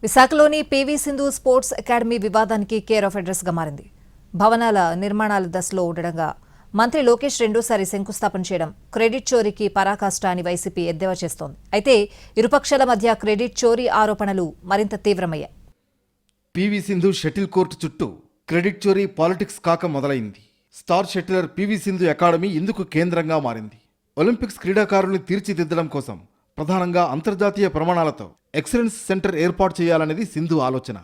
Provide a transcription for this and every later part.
విశాఖలోని PV Sindhu sports academy వివాదానికి care of address గా మారింది. భవనాల నిర్మాణాల దశలో ఉండడంగా మంత్రి లోకేష్ రెండోసారి శంకుస్థాపన చేయడం క్రెడిట్ చోరీకి పరాకాష్ట అని వైసీపీ ఎద్దేవా చేస్తోంది. అయితే ఇరుపక్షాల మధ్య క్రెడిట్ చోరీ ఆరోపణలు మరింత తీవ్రమయ్యాయి. పీవీ సింధు షటిల్ కోర్టు చుట్టూ క్రెడిట్ చోరీ పాలిటిక్స్ కాక మొదలైంది. స్టార్ షటిలర్ పీవీ సింధు అకాడమీ ఇందుకు కేంద్రంగా మారింది. ఒలింపిక్స్ క్రీడాకారుల్ని తీర్చిదిద్దడం కోసం ప్రధానంగా అంతర్జాతీయ ప్రమాణాలతో ఎక్సలెన్స్ సెంటర్ ఏర్పాటు చేయాలనేది సింధు ఆలోచన.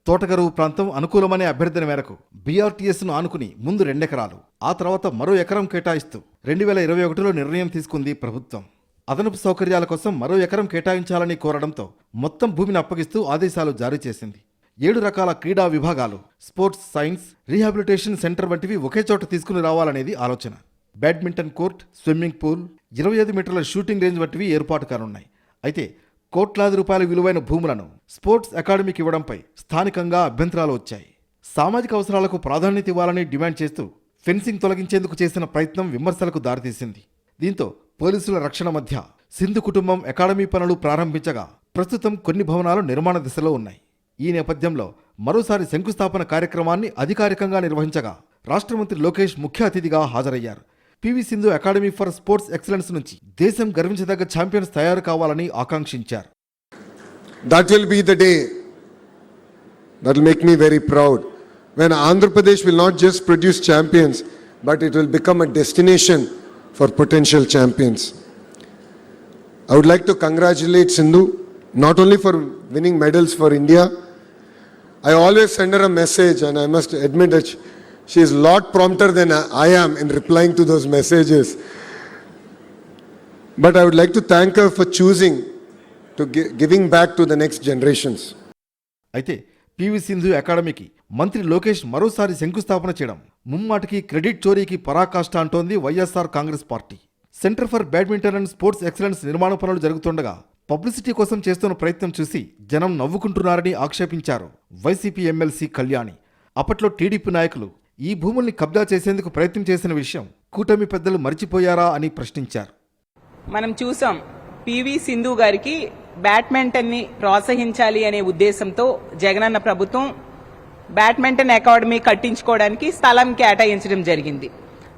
తోటగరువు ప్రాంతం అనుకూలమనే అభ్యర్థన మేరకు బీఆర్టీఎస్ను ఆనుకుని ముందు 2 ఎకరాలు, ఆ తర్వాత మరో ఎకరం కేటాయిస్తూ 2021లో నిర్ణయం తీసుకుంది ప్రభుత్వం. అదనపు సౌకర్యాల కోసం మరో ఎకరం కేటాయించాలని కోరడంతో మొత్తం భూమిని అప్పగిస్తూ ఆదేశాలు జారీ చేసింది. 7 రకాల క్రీడా విభాగాలు, స్పోర్ట్స్ సైన్స్, రీహాబిలిటేషన్ సెంటర్ వంటివి ఒకే చోట తీసుకుని రావాలనేది ఆలోచన. బ్యాడ్మింటన్ కోర్ట్, స్విమ్మింగ్ పూల్, 25 మీటర్ల షూటింగ్ రేంజ్ వంటివి ఏర్పాటు కానున్నాయి. అయితే కోట్లాది రూపాయల విలువైన భూములను స్పోర్ట్స్ అకాడమీకి ఇవ్వడంపై స్థానికంగా అభ్యంతరాలు వచ్చాయి. సామాజిక అవసరాలకు ప్రాధాన్యత ఇవ్వాలని డిమాండ్ చేస్తూ ఫెన్సింగ్ తొలగించేందుకు చేసిన ప్రయత్నం విమర్శలకు దారితీసింది. దీంతో పోలీసుల రక్షణ మధ్య సింధు కుటుంబం అకాడమీ పనులు ప్రారంభించగా ప్రస్తుతం కొన్ని భవనాలు నిర్మాణ దశలో ఉన్నాయి. ఈ నేపథ్యంలో మరోసారి శంకుస్థాపన కార్యక్రమాన్ని అధికారికంగా నిర్వహించగా రాష్ట్ర మంత్రి లోకేష్ ముఖ్య అతిథిగా హాజరయ్యారు. PV Sindhu academy for sports excellence నుంచి దేశం గర్వించదగ్గ ఛాంపియన్స్ తయారు కావాలని ఆకాంక్షించారు. That will be the day that will make me very proud, when Andhra Pradesh will not just produce champions, but it will become a destination for potential champions. I would like to congratulate Sindhu not only for winning medals for India. I always send her a message, and I must admit that she is a lot prompter than I am in replying to those messages. But I would like to thank her for choosing to giving back to the next generations. అయితే PV Sindhu అకాడమీకి మంత్రి లోకేష్ మరోసారి శంకుస్థాపన చేయడం ముమ్మాటికి credit చోరీకి పరాకాష్ట అంటోంది YSR Congress party. Centre for badminton and sports excellence నిర్మాణ పనులు జరుగుతుండగా పబ్లిసిటీ కోసం చేస్తున్న ప్రయత్నం చూసి జనం నవ్వుకుంటున్నారని ఆక్షేపించారు వైసీపీ ఎమ్మెల్సీ కళ్యాణి. అప్పట్లో టీడీపీ నాయకులు ఈ భూముల్ని కబ్జా చేసేందుకు ప్రయత్నం చేసిన విషయం కూటమి పెద్దలు మరిచిపోయారా అని ప్రశ్నించారు. మనం చూసాం, పీవీ సింధు గారికి బ్యాడ్మింటన్ని ప్రోత్సహించాలి అనే ఉద్దేశంతో జగనన్న ప్రభుత్వం బ్యాడ్మింటన్ అకాడమీ కట్టించుకోవడానికి స్థలం కేటాయించడం జరిగింది.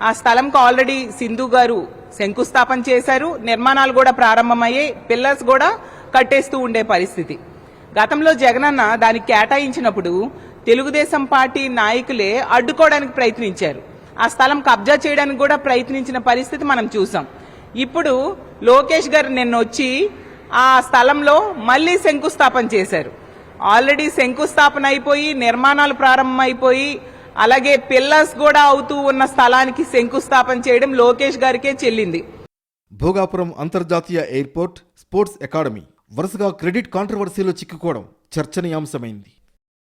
ఆ స్థలంకు ఆల్రెడీ సింధు గారు శంకుస్థాపన చేశారు. నిర్మాణాలు కూడా ప్రారంభమయ్యాయి. పిల్లర్స్ కూడా కట్టేస్తూ ఉండే పరిస్థితి. గతంలో జగనన్న దానికి కేటాయించినప్పుడు తెలుగుదేశం పార్టీ నాయకులే అడ్డుకోవడానికి ప్రయత్నించారు. ఆ స్థలం కబ్జా చేయడానికి కూడా ప్రయత్నించిన పరిస్థితి మనం చూసాం. ఇప్పుడు లోకేష్ గారు నిన్న వచ్చి ఆ స్థలంలో మళ్లీ శంకుస్థాపన చేశారు. ఆల్రెడీ శంకుస్థాపన అయిపోయి నిర్మాణాలు ప్రారంభమైపోయి అలాగే పిల్లర్స్ కూడా అవుతూ ఉన్న స్థలానికి శంకుస్థాపన చేయడం లోకేష్ గారికే చెల్లింది. భోగాపురం అంతర్జాతీయ ఎయిర్పోర్ట్, స్పోర్ట్స్ అకాడమీ వరుసగా క్రెడిట్ కాంట్రవర్సీలో చిక్కుకోవడం చర్చనీయాంశమైంది.